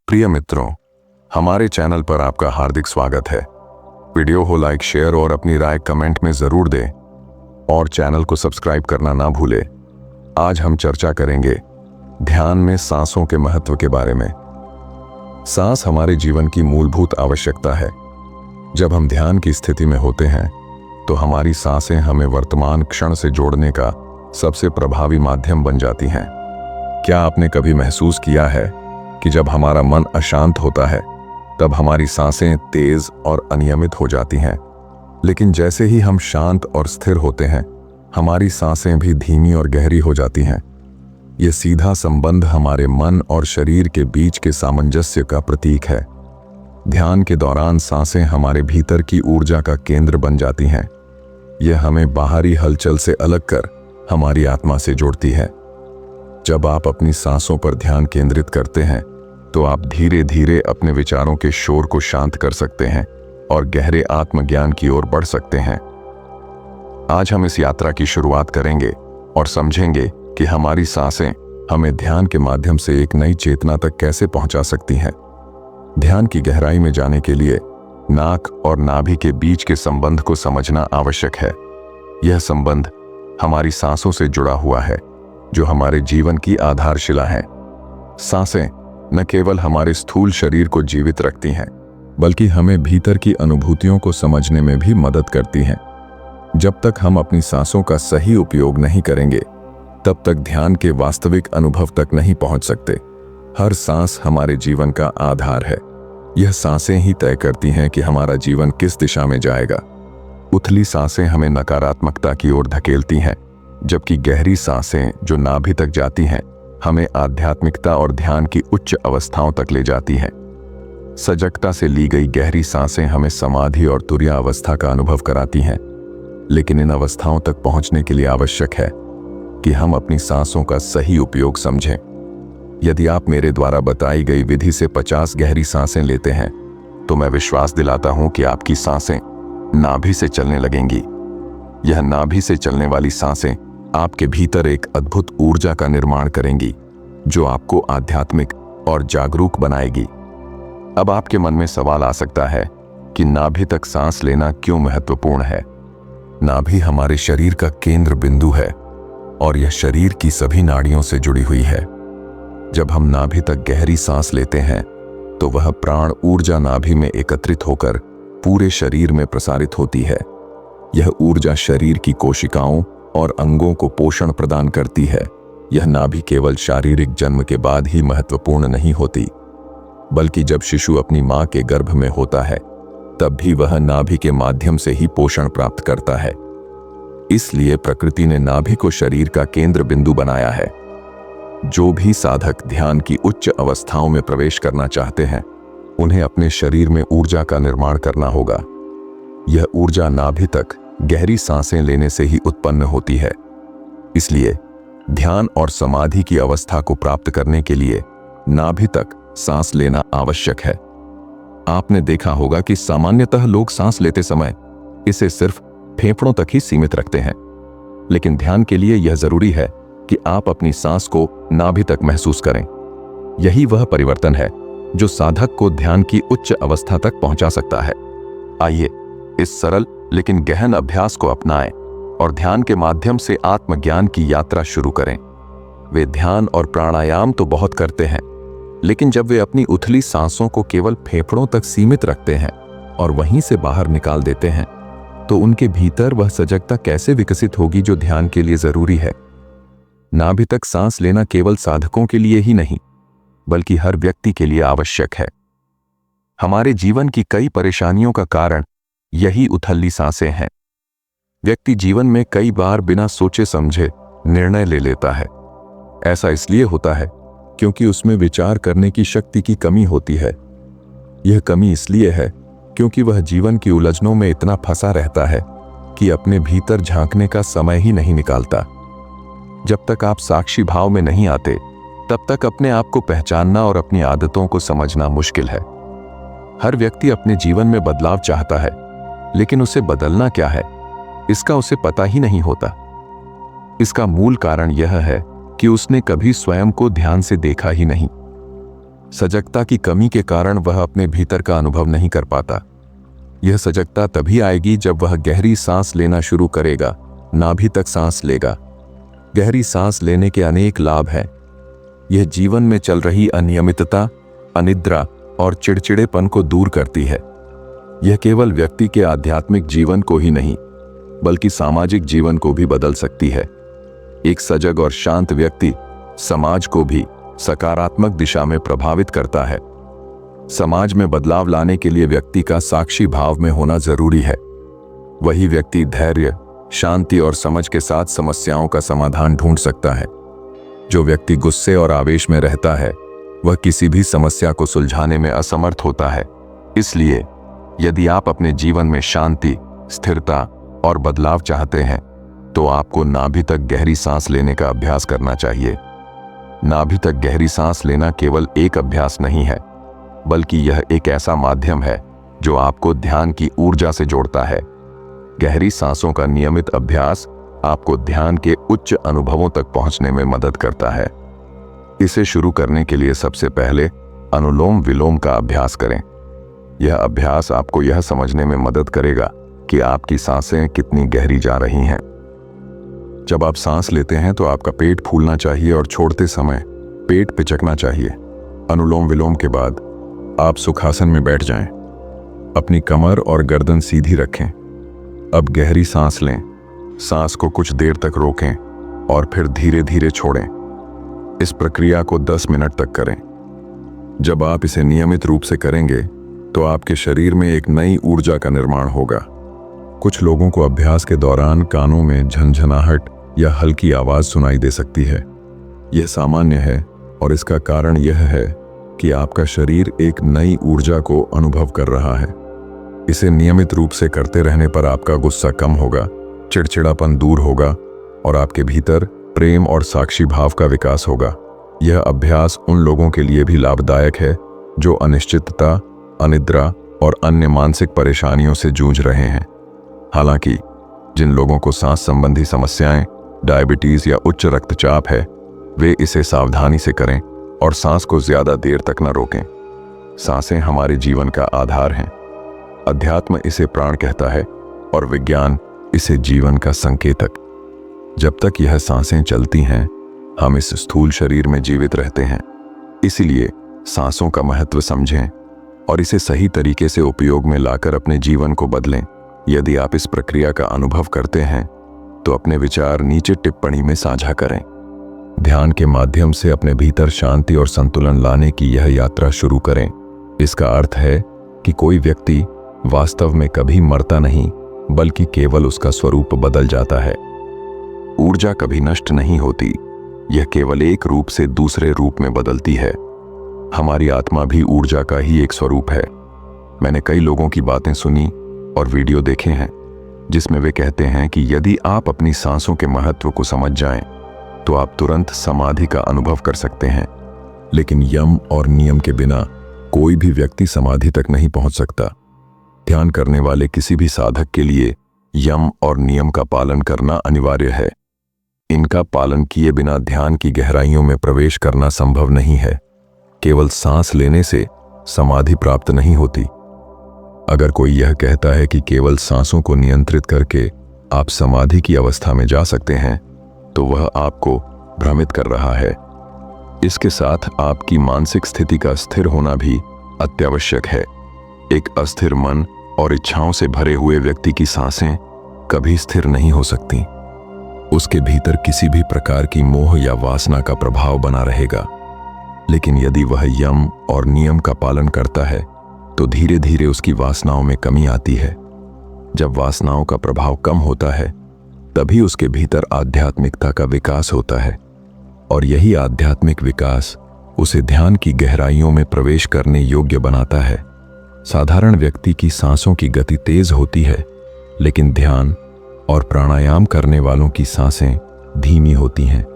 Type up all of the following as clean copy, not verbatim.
प्रिय मित्रों, हमारे चैनल पर आपका हार्दिक स्वागत है। वीडियो को लाइक, शेयर और अपनी राय कमेंट में जरूर दें और चैनल को सब्सक्राइब करना ना भूलें। आज हम चर्चा करेंगे ध्यान में सांसों के महत्व के बारे में। सांस हमारे जीवन की मूलभूत आवश्यकता है। जब हम ध्यान की स्थिति में होते हैं तो हमारी सांसें हमें वर्तमान क्षण से जोड़ने का सबसे प्रभावी माध्यम बन जाती हैं। क्या आपने कभी महसूस किया है कि जब हमारा मन अशांत होता है तब हमारी सांसें तेज और अनियमित हो जाती हैं, लेकिन जैसे ही हम शांत और स्थिर होते हैं हमारी सांसें भी धीमी और गहरी हो जाती हैं। यह सीधा संबंध हमारे मन और शरीर के बीच के सामंजस्य का प्रतीक है। ध्यान के दौरान सांसें हमारे भीतर की ऊर्जा का केंद्र बन जाती हैं। यह हमें बाहरी हलचल से अलग कर हमारी आत्मा से जोड़ती है। जब आप अपनी सांसों पर ध्यान केंद्रित करते हैं तो आप धीरे धीरे अपने विचारों के शोर को शांत कर सकते हैं और गहरे आत्मज्ञान की ओर बढ़ सकते हैं। आज हम इस यात्रा की शुरुआत करेंगे और समझेंगे कि हमारी सांसें हमें ध्यान के माध्यम से एक नई चेतना तक कैसे पहुंचा सकती हैं। ध्यान की गहराई में जाने के लिए नाक और नाभि के बीच के संबंध को समझना आवश्यक है। यह संबंध हमारी सांसों से जुड़ा हुआ है, जो हमारे जीवन की आधारशिला है। सांसें न केवल हमारे स्थूल शरीर को जीवित रखती हैं, बल्कि हमें भीतर की अनुभूतियों को समझने में भी मदद करती हैं। जब तक हम अपनी सांसों का सही उपयोग नहीं करेंगे, तब तक ध्यान के वास्तविक अनुभव तक नहीं पहुंच सकते। हर सांस हमारे जीवन का आधार है। यह सांसें ही तय करती हैं कि हमारा जीवन किस दिशा में जाएगा। उथली सांसें हमें नकारात्मकता की ओर धकेलती हैं, जबकि गहरी सांसें जो नाभि तक जाती हैं हमें आध्यात्मिकता और ध्यान की उच्च अवस्थाओं तक ले जाती हैं। सजगता से ली गई गहरी सांसें हमें समाधि और तुर्या अवस्था का अनुभव कराती हैं, लेकिन इन अवस्थाओं तक पहुंचने के लिए आवश्यक है कि हम अपनी सांसों का सही उपयोग समझें। यदि आप मेरे द्वारा बताई गई विधि से 50 गहरी सांसें लेते हैं तो मैं विश्वास दिलाता हूं कि आपकी सांसें नाभि से चलने लगेंगी। यह नाभि से चलने वाली सांसें आपके भीतर एक अद्भुत ऊर्जा का निर्माण करेंगी, जो आपको आध्यात्मिक और जागरूक बनाएगी। अब आपके मन में सवाल आ सकता है कि नाभि तक सांस लेना क्यों महत्वपूर्ण है। नाभि हमारे शरीर का केंद्र बिंदु है और यह शरीर की सभी नाड़ियों से जुड़ी हुई है। जब हम नाभि तक गहरी सांस लेते हैं तो वह प्राण ऊर्जा नाभि में एकत्रित होकर पूरे शरीर में प्रसारित होती है। यह ऊर्जा शरीर की कोशिकाओं और अंगों को पोषण प्रदान करती है। यह नाभि केवल शारीरिक जन्म के बाद ही महत्वपूर्ण नहीं होती, बल्कि जब शिशु अपनी मां के गर्भ में होता है तब भी वह नाभि के माध्यम से ही पोषण प्राप्त करता है। इसलिए प्रकृति ने नाभि को शरीर का केंद्र बिंदु बनाया है। जो भी साधक ध्यान की उच्च अवस्थाओं में प्रवेश करना चाहते हैं उन्हें अपने शरीर में ऊर्जा का निर्माण करना होगा। यह ऊर्जा नाभि तक गहरी सांसें लेने से ही उत्पन्न होती है। इसलिए ध्यान और समाधि की अवस्था को प्राप्त करने के लिए नाभि तक सांस लेना आवश्यक है। आपने देखा होगा कि सामान्यतः लोग सांस लेते समय इसे सिर्फ फेफड़ों तक ही सीमित रखते हैं, लेकिन ध्यान के लिए यह जरूरी है कि आप अपनी सांस को नाभि तक महसूस करें। यही वह परिवर्तन है जो साधक को ध्यान की उच्च अवस्था तक पहुंचा सकता है। आइए इस सरल लेकिन गहन अभ्यास को अपनाएं और ध्यान के माध्यम से आत्मज्ञान की यात्रा शुरू करें। वे ध्यान और प्राणायाम तो बहुत करते हैं, लेकिन जब वे अपनी उथली सांसों को केवल फेफड़ों तक सीमित रखते हैं और वहीं से बाहर निकाल देते हैं, तो उनके भीतर वह सजगता कैसे विकसित होगी जो ध्यान के लिए जरूरी है। नाभि तक सांस लेना केवल साधकों के लिए ही नहीं, बल्कि हर व्यक्ति के लिए आवश्यक है। हमारे जीवन की कई परेशानियों का कारण यही उथली सांसें हैं। व्यक्ति जीवन में कई बार बिना सोचे समझे निर्णय ले लेता है। ऐसा इसलिए होता है क्योंकि उसमें विचार करने की शक्ति की कमी होती है। यह कमी इसलिए है क्योंकि वह जीवन की उलझनों में इतना फंसा रहता है कि अपने भीतर झांकने का समय ही नहीं निकालता। जब तक आप साक्षी भाव में नहीं आते, तब तक अपने आप को पहचानना और अपनी आदतों को समझना मुश्किल है। हर व्यक्ति अपने जीवन में बदलाव चाहता है, लेकिन उसे बदलना क्या है, इसका उसे पता ही नहीं होता। इसका मूल कारण यह है कि उसने कभी स्वयं को ध्यान से देखा ही नहीं। सजगता की कमी के कारण वह अपने भीतर का अनुभव नहीं कर पाता। यह सजगता तभी आएगी जब वह गहरी सांस लेना शुरू करेगा, नाभि तक सांस लेगा। गहरी सांस लेने के अनेक लाभ हैं। यह जीवन में चल रही अनियमितता, अनिद्रा और चिड़चिड़ेपन को दूर करती है। यह केवल व्यक्ति के आध्यात्मिक जीवन को ही नहीं, बल्कि सामाजिक जीवन को भी बदल सकती है। एक सजग और शांत व्यक्ति समाज को भी सकारात्मक दिशा में प्रभावित करता है। समाज में बदलाव लाने के लिए व्यक्ति का साक्षी भाव में होना जरूरी है। वही व्यक्ति धैर्य, शांति और समझ के साथ समस्याओं का समाधान ढूंढ सकता है। जो व्यक्ति गुस्से और आवेश में रहता है, वह किसी भी समस्या को सुलझाने में असमर्थ होता है। इसलिए यदि आप अपने जीवन में शांति, स्थिरता और बदलाव चाहते हैं, तो आपको नाभि तक गहरी सांस लेने का अभ्यास करना चाहिए। नाभि तक गहरी सांस लेना केवल एक अभ्यास नहीं है, बल्कि यह एक ऐसा माध्यम है जो आपको ध्यान की ऊर्जा से जोड़ता है। गहरी सांसों का नियमित अभ्यास आपको ध्यान के उच्च अनुभवों तक पहुंचने में मदद करता है। इसे शुरू करने के लिए सबसे पहले अनुलोम विलोम का अभ्यास करें। यह अभ्यास आपको यह समझने में मदद करेगा कि आपकी सांसें कितनी गहरी जा रही हैं। जब आप सांस लेते हैं तो आपका पेट फूलना चाहिए और छोड़ते समय पेट पिचकना चाहिए। अनुलोम विलोम के बाद आप सुखासन में बैठ जाएं। अपनी कमर और गर्दन सीधी रखें। अब गहरी सांस लें। सांस को कुछ देर तक रोकें और फिर धीरे धीरे छोड़ें। इस प्रक्रिया को 10 मिनट तक करें। जब आप इसे नियमित रूप से करेंगे तो आपके शरीर में एक नई ऊर्जा का निर्माण होगा। कुछ लोगों को अभ्यास के दौरान कानों में झनझनाहट या हल्की आवाज सुनाई दे सकती है। यह सामान्य है और इसका कारण यह है कि आपका शरीर एक नई ऊर्जा को अनुभव कर रहा है। इसे नियमित रूप से करते रहने पर आपका गुस्सा कम होगा, चिड़चिड़ापन दूर होगा और आपके भीतर प्रेम और साक्षी भाव का विकास होगा। यह अभ्यास उन लोगों के लिए भी लाभदायक है जो अनिश्चितता, अनिद्रा और अन्य मानसिक परेशानियों से जूझ रहे हैं। हालांकि जिन लोगों को सांस संबंधी समस्याएं, डायबिटीज या उच्च रक्तचाप है, वे इसे सावधानी से करें और सांस को ज्यादा देर तक न रोकें। सांसें हमारे जीवन का आधार हैं। अध्यात्म इसे प्राण कहता है और विज्ञान इसे जीवन का संकेतक। जब तक यह सांसें चलती हैं, हम इस स्थूल शरीर में जीवित रहते हैं। इसीलिए सांसों का महत्व समझें और इसे सही तरीके से उपयोग में लाकर अपने जीवन को बदलें। यदि आप इस प्रक्रिया का अनुभव करते हैं तो अपने विचार नीचे टिप्पणी में साझा करें। ध्यान के माध्यम से अपने भीतर शांति और संतुलन लाने की यह यात्रा शुरू करें। इसका अर्थ है कि कोई व्यक्ति वास्तव में कभी मरता नहीं, बल्कि केवल उसका स्वरूप बदल जाता है। ऊर्जा कभी नष्ट नहीं होती, यह केवल एक रूप से दूसरे रूप में बदलती है। हमारी आत्मा भी ऊर्जा का ही एक स्वरूप है। मैंने कई लोगों की बातें सुनी और वीडियो देखे हैं जिसमें वे कहते हैं कि यदि आप अपनी सांसों के महत्व को समझ जाएं, तो आप तुरंत समाधि का अनुभव कर सकते हैं। लेकिन यम और नियम के बिना कोई भी व्यक्ति समाधि तक नहीं पहुंच सकता। ध्यान करने वाले किसी भी साधक के लिए यम और नियम का पालन करना अनिवार्य है। इनका पालन किए बिना ध्यान की गहराइयों में प्रवेश करना संभव नहीं है। केवल सांस लेने से समाधि प्राप्त नहीं होती। अगर कोई यह कहता है कि केवल सांसों को नियंत्रित करके आप समाधि की अवस्था में जा सकते हैं, तो वह आपको भ्रमित कर रहा है। इसके साथ आपकी मानसिक स्थिति का स्थिर होना भी अत्यावश्यक है। एक अस्थिर मन और इच्छाओं से भरे हुए व्यक्ति की सांसें कभी स्थिर नहीं हो सकती। उसके भीतर किसी भी प्रकार की मोह या वासना का प्रभाव बना रहेगा। लेकिन यदि वह यम और नियम का पालन करता है, तो धीरे धीरे उसकी वासनाओं में कमी आती है। जब वासनाओं का प्रभाव कम होता है, तभी उसके भीतर आध्यात्मिकता का विकास होता है और यही आध्यात्मिक विकास उसे ध्यान की गहराइयों में प्रवेश करने योग्य बनाता है। साधारण व्यक्ति की सांसों की गति तेज होती है, लेकिन ध्यान और प्राणायाम करने वालों की सांसें धीमी होती हैं।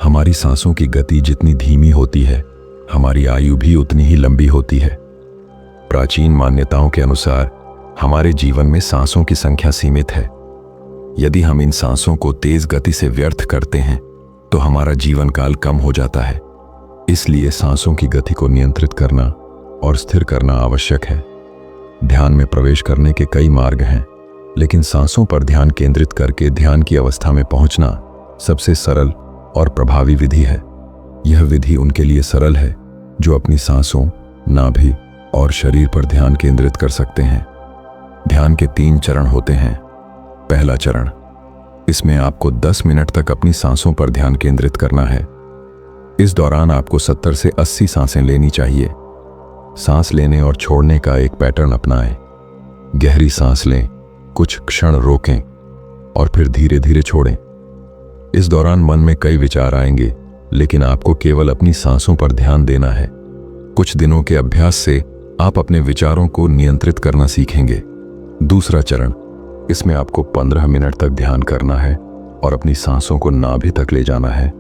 हमारी सांसों की गति जितनी धीमी होती है, हमारी आयु भी उतनी ही लंबी होती है। प्राचीन मान्यताओं के अनुसार हमारे जीवन में सांसों की संख्या सीमित है। यदि हम इन सांसों को तेज गति से व्यर्थ करते हैं, तो हमारा जीवन काल कम हो जाता है। इसलिए सांसों की गति को नियंत्रित करना और स्थिर करना आवश्यक है। ध्यान में प्रवेश करने के कई मार्ग हैं, लेकिन सांसों पर ध्यान केंद्रित करके ध्यान की अवस्था में पहुंचना सबसे सरल और प्रभावी विधि है। यह विधि उनके लिए सरल है जो अपनी सांसों, नाभि और शरीर पर ध्यान केंद्रित कर सकते हैं। ध्यान के 3 चरण होते हैं। पहला चरण, इसमें आपको 10 मिनट तक अपनी सांसों पर ध्यान केंद्रित करना है। इस दौरान आपको 70 से 80 सांसें लेनी चाहिए। सांस लेने और छोड़ने का एक पैटर्न अपनाएं। गहरी सांस लें, कुछ क्षण रोकें और फिर धीरे धीरे छोड़ें। इस दौरान मन में कई विचार आएंगे, लेकिन आपको केवल अपनी सांसों पर ध्यान देना है। कुछ दिनों के अभ्यास से आप अपने विचारों को नियंत्रित करना सीखेंगे। दूसरा चरण, इसमें आपको 15 मिनट तक ध्यान करना है और अपनी सांसों को नाभि तक ले जाना है।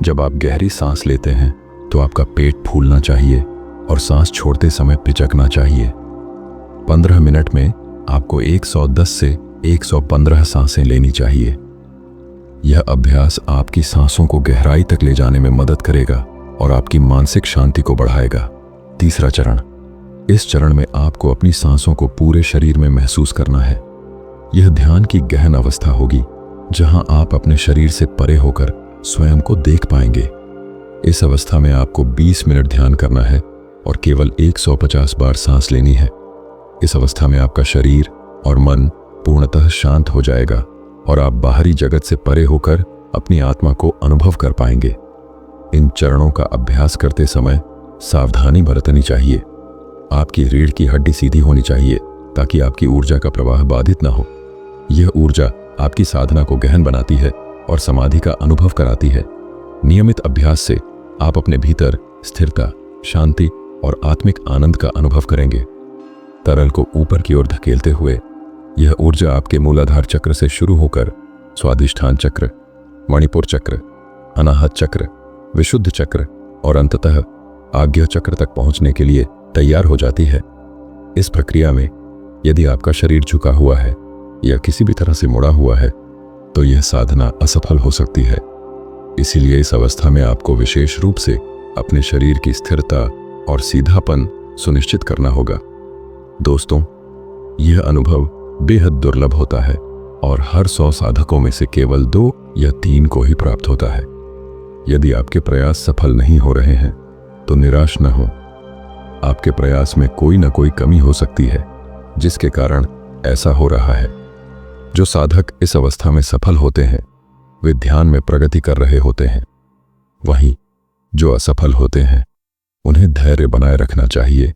जब आप गहरी सांस लेते हैं तो आपका पेट फूलना चाहिए और सांस छोड़ते समय पिचकना चाहिए। 15 मिनट में आपको 110 से 115 सांसें लेनी चाहिए। यह अभ्यास आपकी सांसों को गहराई तक ले जाने में मदद करेगा और आपकी मानसिक शांति को बढ़ाएगा। तीसरा चरण, इस चरण में आपको अपनी सांसों को पूरे शरीर में महसूस करना है। यह ध्यान की गहन अवस्था होगी जहां आप अपने शरीर से परे होकर स्वयं को देख पाएंगे। इस अवस्था में आपको 20 मिनट ध्यान करना है और केवल 150 बार सांस लेनी है। इस अवस्था में आपका शरीर और मन पूर्णतः शांत हो जाएगा और आप बाहरी जगत से परे होकर अपनी आत्मा को अनुभव कर पाएंगे। इन चरणों का अभ्यास करते समय सावधानी बरतनी चाहिए। आपकी रीढ़ की हड्डी सीधी होनी चाहिए ताकि आपकी ऊर्जा का प्रवाह बाधित न हो। यह ऊर्जा आपकी साधना को गहन बनाती है और समाधि का अनुभव कराती है। नियमित अभ्यास से आप अपने भीतर स्थिरता, शांति और आत्मिक आनंद का अनुभव करेंगे। तरल को ऊपर की ओर धकेलते हुए यह ऊर्जा आपके मूलाधार चक्र से शुरू होकर स्वादिष्ठान चक्र, मणिपुर चक्र, अनाहत चक्र, विशुद्ध चक्र और अंततः आज्ञा चक्र तक पहुंचने के लिए तैयार हो जाती है। इस प्रक्रिया में यदि आपका शरीर झुका हुआ है या किसी भी तरह से मुड़ा हुआ है तो यह साधना असफल हो सकती है। इसीलिए इस अवस्था में आपको विशेष रूप से अपने शरीर की स्थिरता और सीधापन सुनिश्चित करना होगा। दोस्तों, यह अनुभव बेहद दुर्लभ होता है और हर 100 साधकों में से केवल 2 या 3 को ही प्राप्त होता है। यदि आपके प्रयास सफल नहीं हो रहे हैं तो निराश न हो। आपके प्रयास में कोई न कोई कमी हो सकती है जिसके कारण ऐसा हो रहा है। जो साधक इस अवस्था में सफल होते हैं वे ध्यान में प्रगति कर रहे होते हैं। वहीं जो असफल होते हैं उन्हें धैर्य बनाए रखना चाहिए